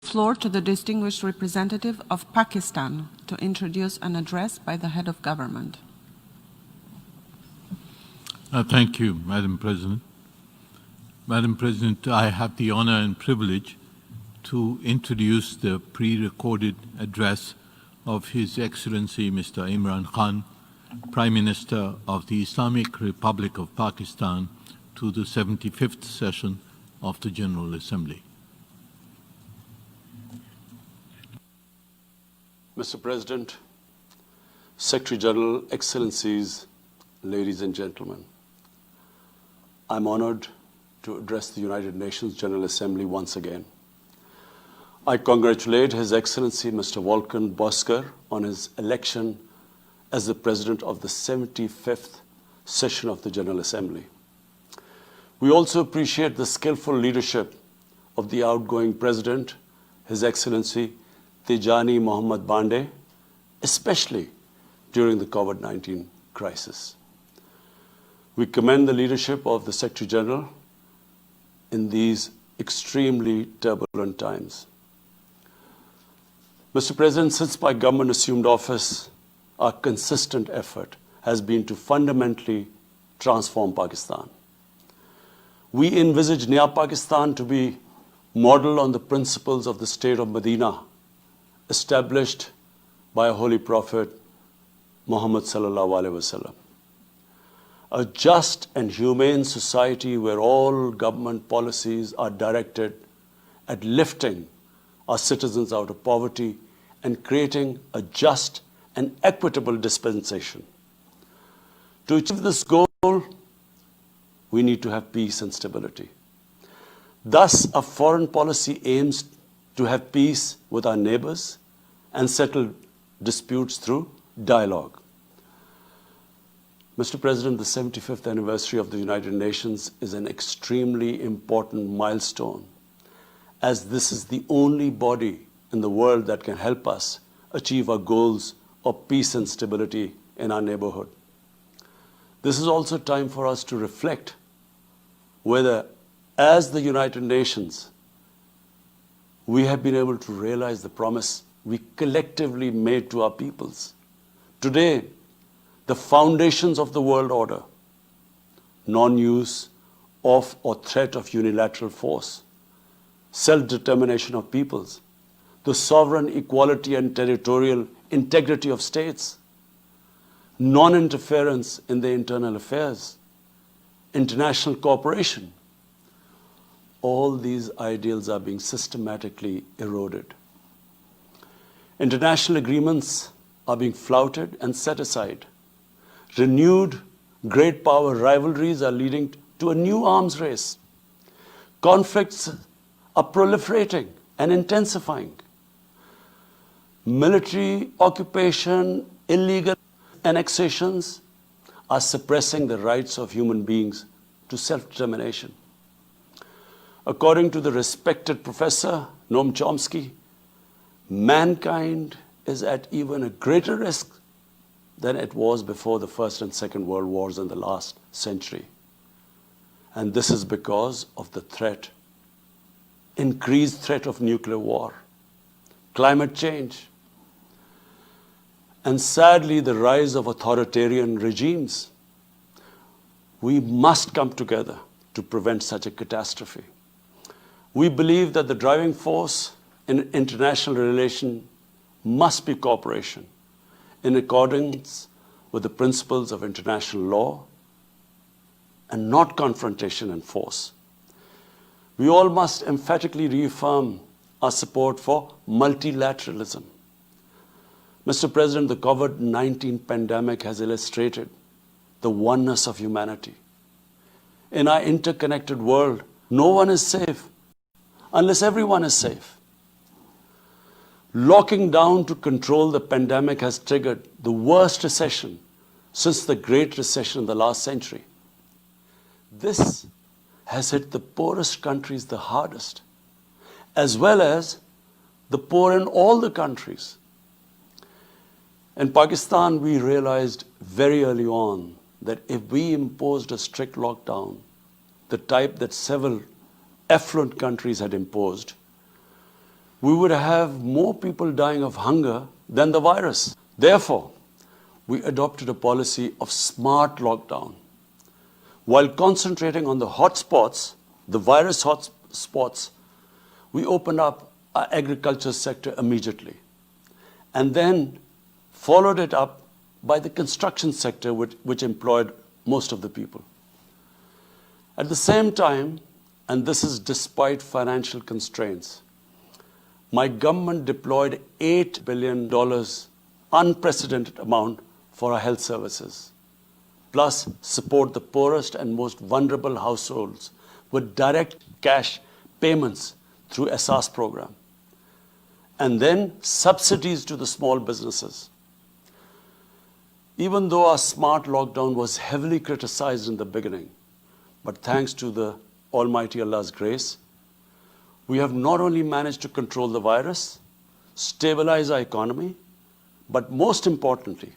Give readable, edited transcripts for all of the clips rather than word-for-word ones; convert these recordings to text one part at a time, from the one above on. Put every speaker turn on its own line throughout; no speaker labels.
Floor to the distinguished representative of Pakistan to introduce an address by the head of government.
Thank you, Madam President. Madam President, I have the honor and privilege to introduce the pre-recorded address of His Excellency Mr. Imran Khan, Prime Minister of the Islamic Republic of Pakistan, to the 75th session of the General Assembly.
Mr. President, Secretary General, Excellencies, ladies and gentlemen, I'm honored to address the United Nations General Assembly once again. I congratulate His Excellency Mr. Volkan Bozkır on his election as the President of the 75th session of the General Assembly. We also appreciate the skillful leadership of the outgoing President, His Excellency Tijani Mohammad Bande, especially during the COVID-19 crisis. We commend the leadership of the Secretary General in these extremely turbulent times. Mr. President, since my government assumed office, our consistent effort has been to fundamentally transform Pakistan. We envisage Naya Pakistan to be modeled on the principles of the state of Medina, established by a holy prophet, Muhammad sallallahu alaihi wasallam. A just and humane society where all government policies are directed at lifting our citizens out of poverty and creating a just and equitable dispensation. To achieve this goal, we need to have peace and stability. Thus, our foreign policy aims to have peace with our neighbors and settle disputes through dialogue. Mr. President, the 75th anniversary of the United Nations is an extremely important milestone, as this is the only body in the world that can help us achieve our goals of peace and stability in our neighborhood. This is also time for us to reflect whether, as the United Nations, we have been able to realize the promise we collectively made to our peoples. Today, the foundations of the world order, non-use of or threat of unilateral force, self-determination of peoples, the sovereign equality and territorial integrity of states, non-interference in their internal affairs, international cooperation. All these ideals are being systematically eroded. International agreements are being flouted and set aside. Renewed great power rivalries are leading to a new arms race. Conflicts are proliferating and intensifying. Military occupation, illegal annexations are suppressing the rights of human beings to self-determination. According to the respected professor Noam Chomsky, mankind is at even a greater risk than it was before the First and Second World Wars in the last century. And this is because of the threat, increased threat of nuclear war, climate change, and sadly the rise of authoritarian regimes. We must come together to prevent such a catastrophe. We believe that the driving force in international relations must be cooperation in accordance with the principles of international law and not confrontation and force. We all must emphatically reaffirm our support for multilateralism. Mr. President, the COVID-19 pandemic has illustrated the oneness of humanity. In our interconnected world, no one is safe unless everyone is safe. Locking down to control the pandemic has triggered the worst recession since the Great Recession in the last century. This has hit the poorest countries the hardest, as well as the poor in all the countries. In Pakistan, we realized very early on that if we imposed a strict lockdown, the type that several affluent countries had imposed, we would have more people dying of hunger than the virus. Therefore, we adopted a policy of smart lockdown. While concentrating on the hotspots, the virus hotspots, we opened up our agriculture sector immediately and then followed it up by the construction sector, which employed most of the people. At the same time, and this is despite financial constraints, my government deployed $8 billion, unprecedented amount, for our health services, plus support the poorest and most vulnerable households with direct cash payments through SR's program, and then subsidies to the small businesses. Even though our smart lockdown was heavily criticized in the beginning, but thanks to the Almighty Allah's grace, we have not only managed to control the virus, stabilize our economy, but most importantly,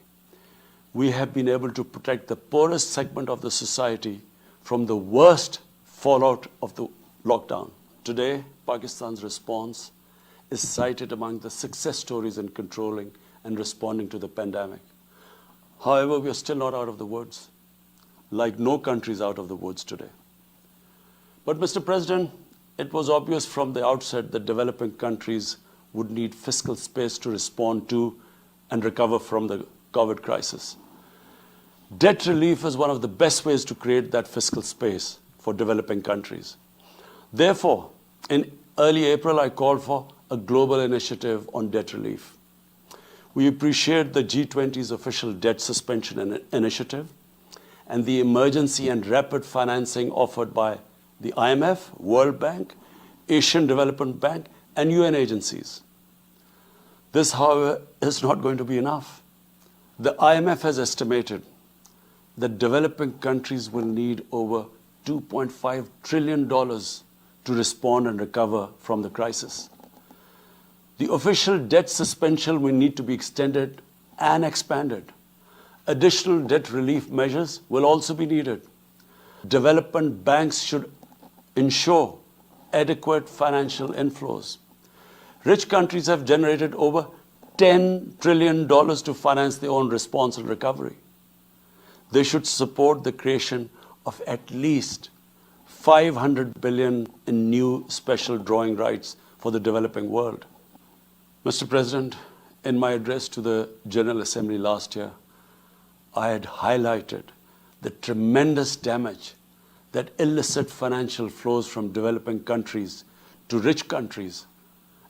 we have been able to protect the poorest segment of the society from the worst fallout of the lockdown. Today, Pakistan's response is cited among the success stories in controlling and responding to the pandemic. However, we are still not out of the woods, like no country is out of the woods today. But Mr. President, it was obvious from the outset that developing countries would need fiscal space to respond to and recover from the COVID crisis. Debt relief is one of the best ways to create that fiscal space for developing countries. Therefore, in early April, I called for a global initiative on debt relief. We appreciate the G20's official debt suspension initiative and the emergency and rapid financing offered by the IMF, World Bank, Asian Development Bank, and UN agencies. This, however, is not going to be enough. The IMF has estimated that developing countries will need over $2.5 trillion to respond and recover from the crisis. The official debt suspension will need to be extended and expanded. Additional debt relief measures will also be needed. Development banks should ensure adequate financial inflows. Rich countries have generated over $10 trillion to finance their own response and recovery. They should support the creation of at least $500 billion in new special drawing rights for the developing world. Mr. President, in my address to the General Assembly last year, I had highlighted the tremendous damage that illicit financial flows from developing countries to rich countries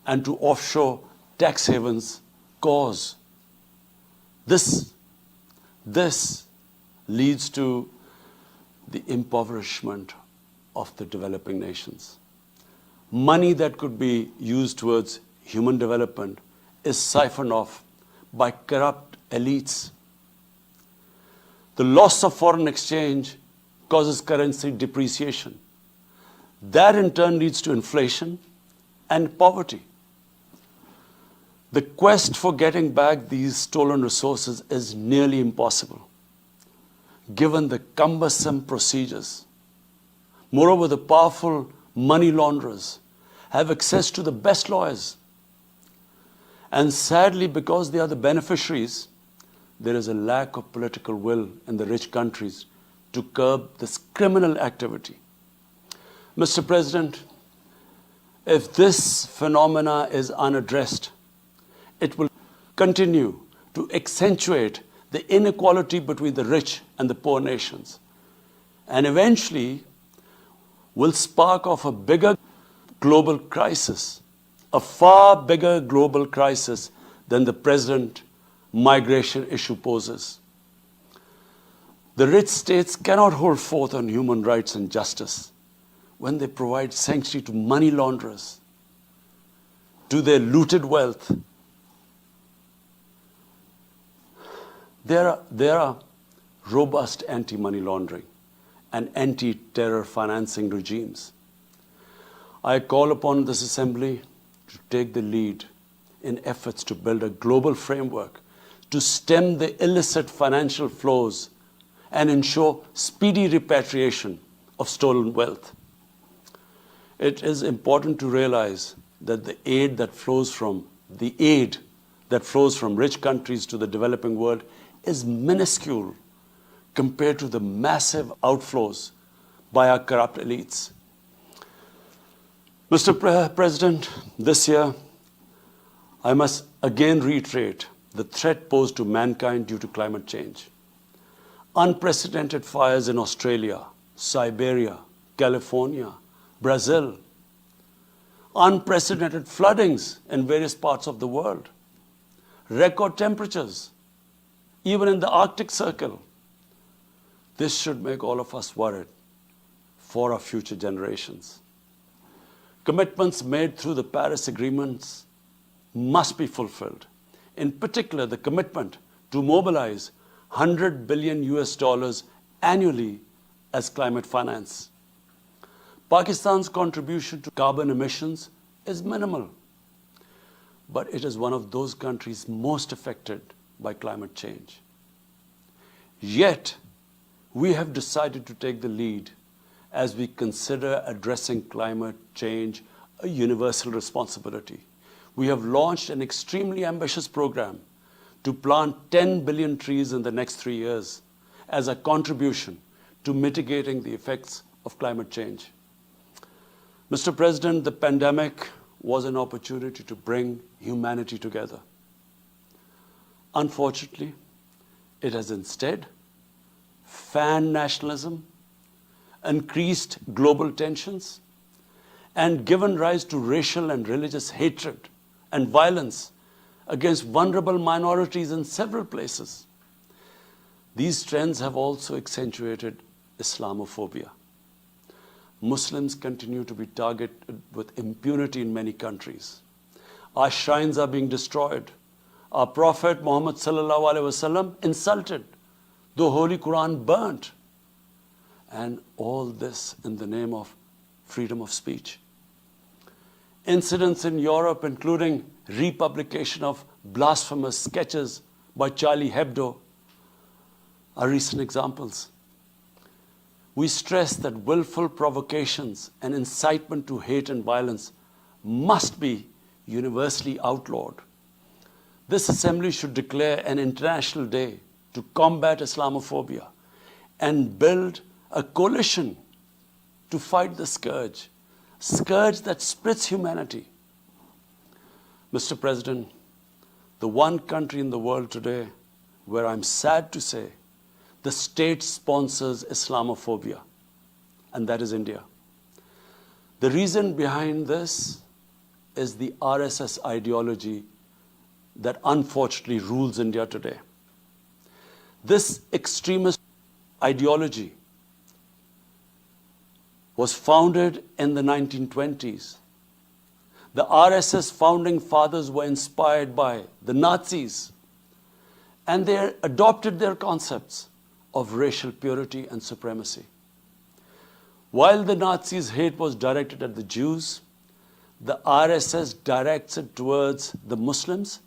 and to offshore tax havens cause. This leads to the impoverishment of the developing nations. Money that could be used towards human development is siphoned off by corrupt elites. The loss of foreign exchange causes currency depreciation. That in turn leads to inflation and poverty. The quest for getting back these stolen resources is nearly impossible, given the cumbersome procedures. Moreover, the powerful money launderers have access to the best lawyers. And sadly, because they are the beneficiaries, there is a lack of political will in the rich countries to curb this criminal activity. Mr. President, if this phenomena is unaddressed, it will continue to accentuate the inequality between the rich and the poor nations, and eventually will spark off a bigger global crisis, a far bigger global crisis than the present migration issue poses. The rich states cannot hold forth on human rights and justice when they provide sanctuary to money launderers, to their looted wealth. There are robust anti-money laundering and anti-terror financing regimes. I call upon this Assembly to take the lead in efforts to build a global framework to stem the illicit financial flows and ensure speedy repatriation of stolen wealth. It is important to realize that the aid that flows from rich countries to the developing world is minuscule compared to the massive outflows by our corrupt elites. Mr. President, this year, I must again reiterate the threat posed to mankind due to climate change. Unprecedented fires in Australia, Siberia, California, Brazil. Unprecedented floodings in various parts of the world. Record temperatures, even in the Arctic Circle. This should make all of us worried for our future generations. Commitments made through the Paris agreements must be fulfilled. In particular, the commitment to mobilize $100 billion annually as climate finance. Pakistan's contribution to carbon emissions is minimal, but it is one of those countries most affected by climate change. Yet, we have decided to take the lead as we consider addressing climate change a universal responsibility. We have launched an extremely ambitious program to plant 10 billion trees in the next 3 years as a contribution to mitigating the effects of climate change. Mr. President, the pandemic was an opportunity to bring humanity together. Unfortunately, it has instead fanned nationalism, increased global tensions, and given rise to racial and religious hatred and violence against vulnerable minorities in several places. These trends have also accentuated Islamophobia. Muslims continue to be targeted with impunity in many countries. Our shrines are being destroyed. Our Prophet Muhammad sallallahu alaihi wasallam insulted. The Holy Quran burnt. And all this in the name of freedom of speech. Incidents in Europe, including republication of blasphemous sketches by Charlie Hebdo, are recent examples. We stress that willful provocations and incitement to hate and violence must be universally outlawed. This assembly should declare an international day to combat Islamophobia and build a coalition to fight the scourge that splits humanity. Mr. President, the one country in the world today where I'm sad to say the state sponsors Islamophobia, and that is India. The reason behind this is the RSS ideology that unfortunately rules India today. This extremist ideology was founded in the 1920s. The RSS founding fathers were inspired by the Nazis, and they adopted their concepts of racial purity and supremacy. While the Nazis' hate was directed at the Jews, the RSS directs it towards the Muslims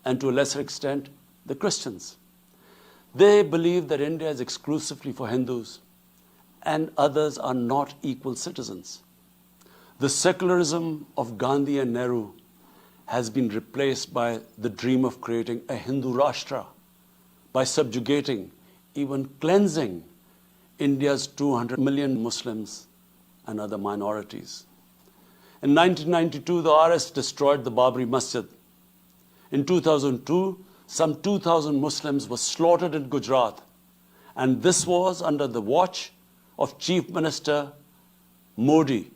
and to a lesser extent, the Christians. They believe that India is exclusively for Hindus and others are not equal citizens. The secularism of Gandhi and Nehru has been replaced by the dream of creating a Hindu Rashtra by subjugating, even cleansing India's 200 million Muslims and other minorities. In 1992, the RS destroyed the Babri Masjid. In 2002, some 2,000 Muslims were slaughtered in Gujarat, and this was under the watch of Chief Minister Modi.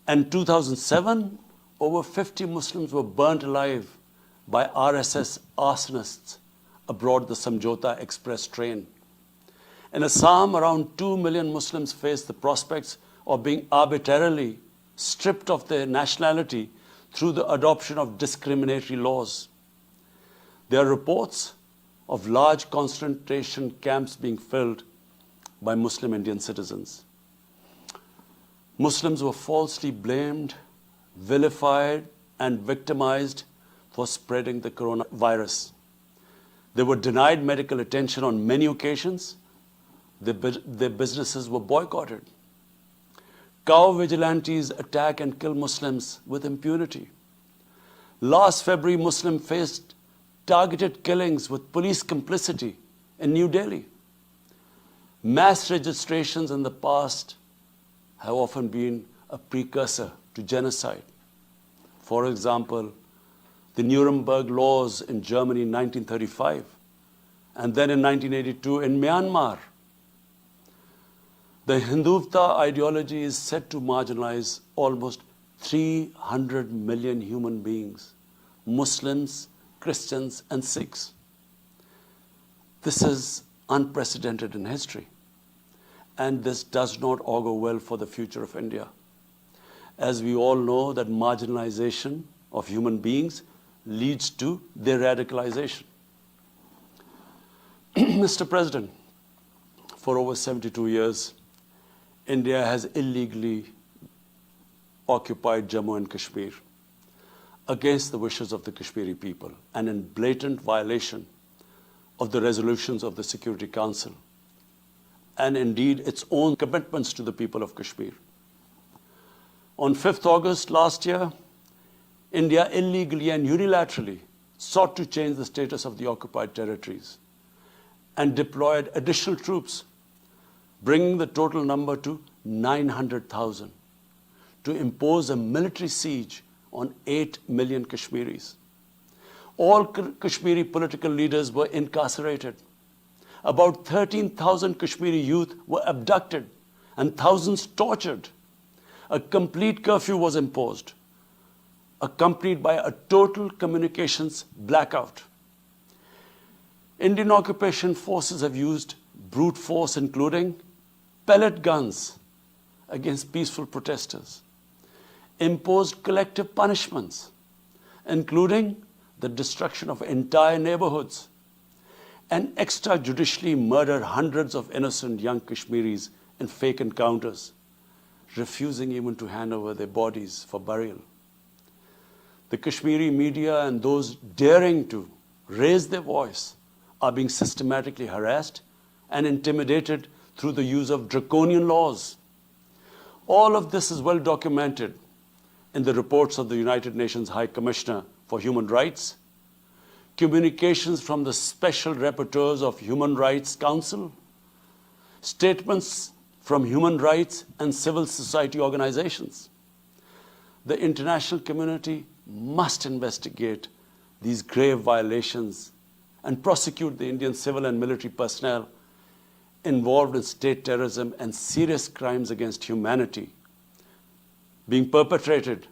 In 2007, over 50 Muslims were burnt alive by RSS arsonists aboard the Samjhota Express train. In Assam, around 2 million Muslims face the prospects of being arbitrarily stripped of their nationality through the adoption of discriminatory laws. There are reports of large concentration camps being filled by Muslim Indian citizens. Muslims were falsely blamed, vilified, and victimized for spreading the coronavirus. They were denied medical attention on many occasions. Their businesses were boycotted. Cow vigilantes attack and kill Muslims with impunity. Last February, Muslims faced targeted killings with police complicity in New Delhi. Mass registrations in the past have often been a precursor to genocide. For example, the Nuremberg laws in Germany in 1935, and then in 1982 in Myanmar. The Hindutva ideology is set to marginalize almost 300 million human beings, Muslims, Christians, and Sikhs. This is unprecedented in history, and this does not augur well for the future of India. As we all know, that marginalization of human beings leads to their radicalization. Mr. President, for over 72 years, India has illegally occupied Jammu and Kashmir against the wishes of the Kashmiri people and in blatant violation of the resolutions of the Security Council and indeed its own commitments to the people of Kashmir. On 5th August last year, India illegally and unilaterally sought to change the status of the occupied territories and deployed additional troops, bringing the total number to 900,000, to impose a military siege on 8 million Kashmiris. All Kashmiri political leaders were incarcerated. About 13,000 Kashmiri youth were abducted and thousands tortured. A complete curfew was imposed, accompanied by a total communications blackout. Indian occupation forces have used brute force, including pellet guns against peaceful protesters, imposed collective punishments, including the destruction of entire neighborhoods, and extrajudicially murdered hundreds of innocent young Kashmiris in fake encounters, refusing even to hand over their bodies for burial. The Kashmiri media and those daring to raise their voice are being systematically harassed and intimidated through the use of draconian laws. All of this is well documented in the reports of the United Nations High Commissioner for Human Rights, communications from the Special Rapporteurs of Human Rights Council, statements from human rights and civil society organizations. The international community must investigate these grave violations and prosecute the Indian civil and military personnel involved in state terrorism and serious crimes against humanity being perpetrated,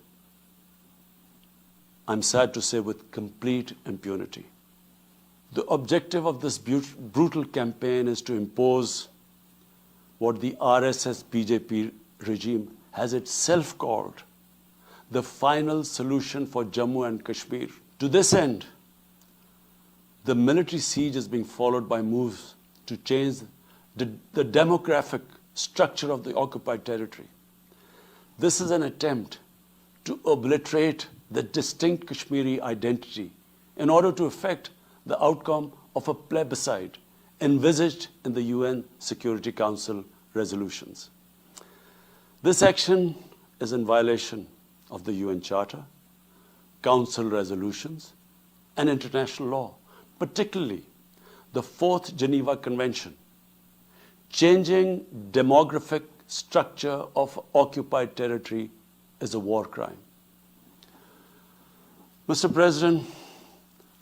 I'm sad to say, with complete impunity. The objective of this brutal campaign is to impose what the RSS-BJP regime has itself called the final solution for Jammu and Kashmir. To this end, the military siege is being followed by moves to change the demographic structure of the occupied territory. This is an attempt to obliterate the distinct Kashmiri identity in order to effect the outcome of a plebiscite envisaged in the UN Security Council resolutions. This action is in violation of the UN Charter, Council resolutions, and international law, particularly the 4th Geneva Convention. Changing demographic structure of occupied territory is a war crime. Mr. President,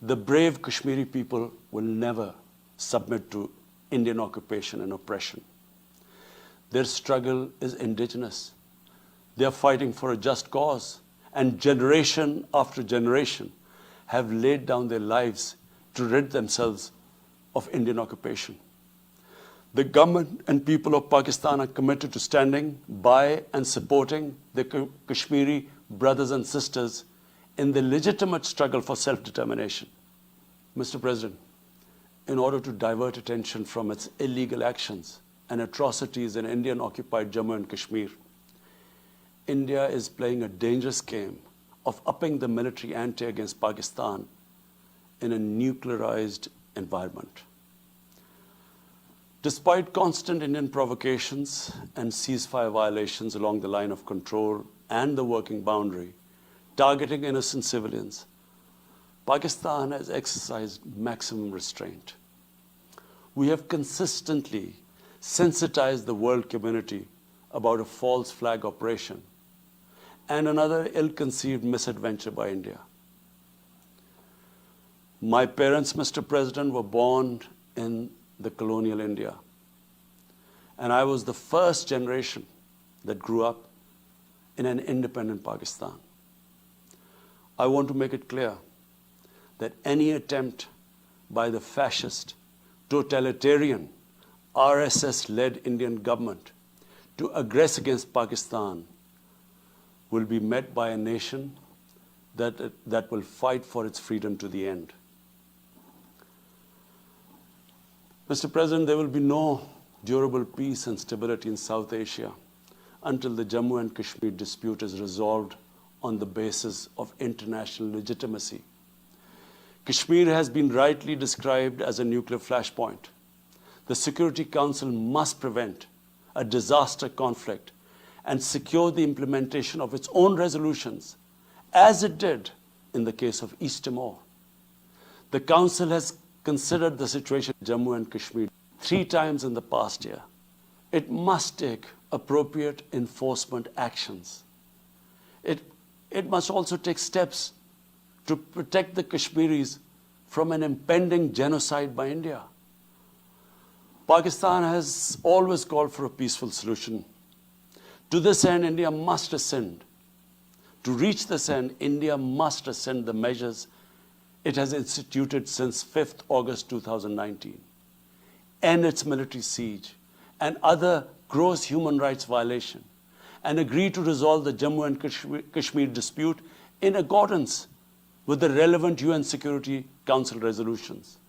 the brave Kashmiri people will never submit to Indian occupation and oppression. Their struggle is indigenous. They are fighting for a just cause, and generation after generation have laid down their lives to rid themselves of Indian occupation. The government and people of Pakistan are committed to standing by and supporting the Kashmiri brothers and sisters in the legitimate struggle for self-determination. Mr. President, in order to divert attention from its illegal actions and atrocities in Indian-occupied Jammu and Kashmir, India is playing a dangerous game of upping the military ante against Pakistan in a nuclearized environment. Despite constant Indian provocations and ceasefire violations along the line of control and the working boundary, targeting innocent civilians, Pakistan has exercised maximum restraint. We have consistently sensitized the world community about a false flag operation and another ill-conceived misadventure by India. My parents, Mr. President, were born in the colonial India, and I was the first generation that grew up in an independent Pakistan. I want to make it clear that any attempt by the fascist, totalitarian, RSS-led Indian government to aggress against Pakistan will be met by a nation that will fight for its freedom to the end. Mr. President, there will be no durable peace and stability in South Asia until the Jammu and Kashmir dispute is resolved on the basis of international legitimacy. Kashmir has been rightly described as a nuclear flashpoint. The Security Council must prevent a disaster conflict and secure the implementation of its own resolutions, as it did in the case of East Timor. The Council has considered the situation in Jammu and Kashmir 3 times in the past year. It must take appropriate enforcement actions. It must also take steps to protect the Kashmiris from an impending genocide by India. Pakistan has always called for a peaceful solution. To this end, India must rescind. To reach this end, India must rescind the measures it has instituted since 5th August 2019, end its military siege and other gross human rights violation, and agree to resolve the Jammu and Kashmir dispute in accordance with the relevant UN Security Council resolutions,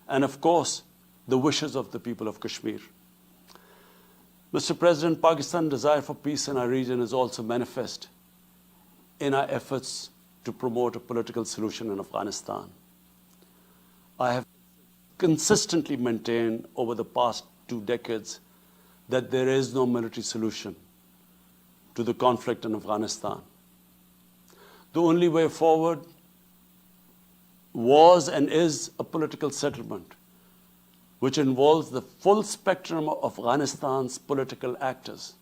and of course, the wishes of the people of Kashmir. Mr. President, Pakistan's desire for peace in our region is also manifest in our efforts to promote a political solution in Afghanistan. I have consistently maintained over the past 2 decades that there is no military solution to the conflict in Afghanistan. The only way forward was and is a political settlement, which involves the full spectrum of Afghanistan's political actors.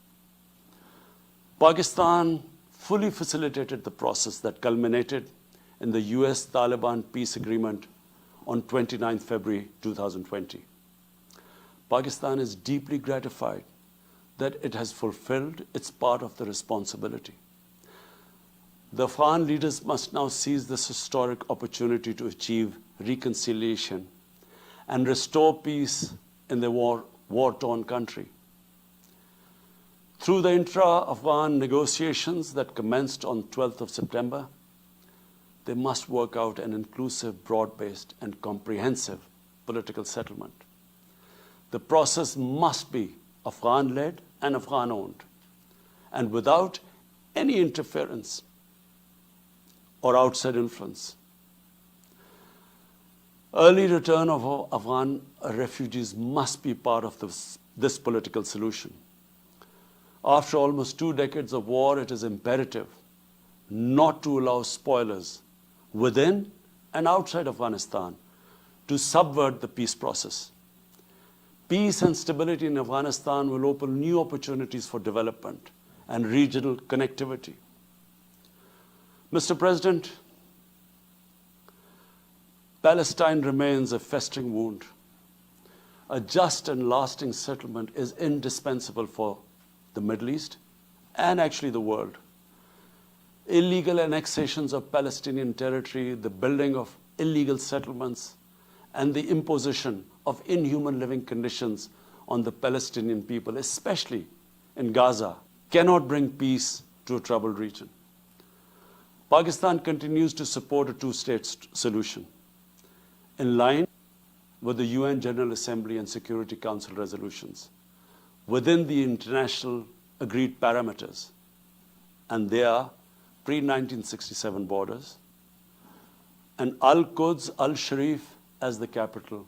Pakistan fully facilitated the process that culminated in the US-Taliban peace agreement on 29 February 2020. Pakistan is deeply gratified that it has fulfilled its part of the responsibility. The Afghan leaders must now seize this historic opportunity to achieve reconciliation and restore peace in the war-torn country. Through the intra-Afghan negotiations that commenced on 12th of September, they must work out an inclusive, broad-based, and comprehensive political settlement. The process must be Afghan-led and Afghan-owned, and without any interference or outside influence. Early return of Afghan refugees must be part of this political solution. After almost 2 decades of war, it is imperative not to allow spoilers within and outside Afghanistan to subvert the peace process. Peace and stability in Afghanistan will open new opportunities for development and regional connectivity. Mr. President, Palestine remains a festering wound. A just and lasting settlement is indispensable for the Middle East and actually the world. Illegal annexations of Palestinian territory, the building of illegal settlements, and the imposition of inhuman living conditions on the Palestinian people, especially in Gaza, cannot bring peace to a troubled region. Pakistan continues to support a 2-state solution in line with the UN General Assembly and Security Council resolutions within the international agreed parameters, and they are pre-1967 borders, and Al-Quds, Al-Sharif as the capital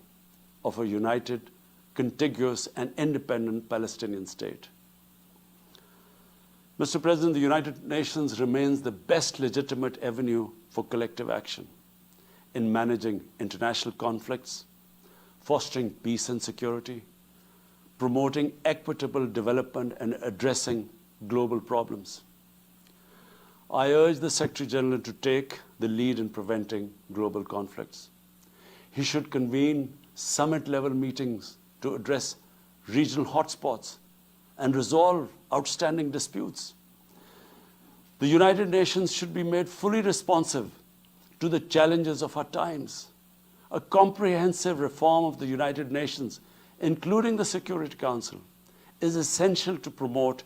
of a united, contiguous and independent Palestinian state. Mr. President, the United Nations remains the best legitimate avenue for collective action in managing international conflicts, fostering peace and security, promoting equitable development, and addressing global problems. I urge the Secretary General to take the lead in preventing global conflicts. He should convene summit-level meetings to address regional hotspots and resolve outstanding disputes. The United Nations should be made fully responsive to the challenges of our times. A comprehensive reform of the United Nations, including the Security Council, is essential to promote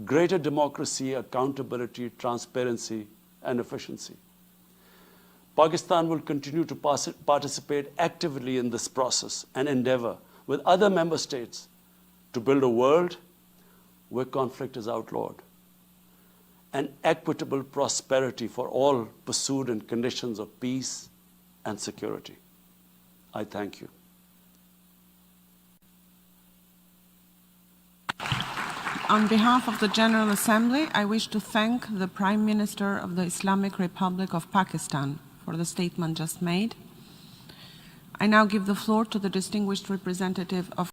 greater democracy, accountability, transparency, and efficiency. Pakistan will continue to participate actively in this process and endeavor with other member states to build a world where conflict is outlawed and equitable prosperity for all pursued in conditions of peace and security. I thank you.
On behalf of the General Assembly, I wish to thank the Prime Minister of the Islamic Republic of Pakistan for the statement just made. I now give the floor to the distinguished representative of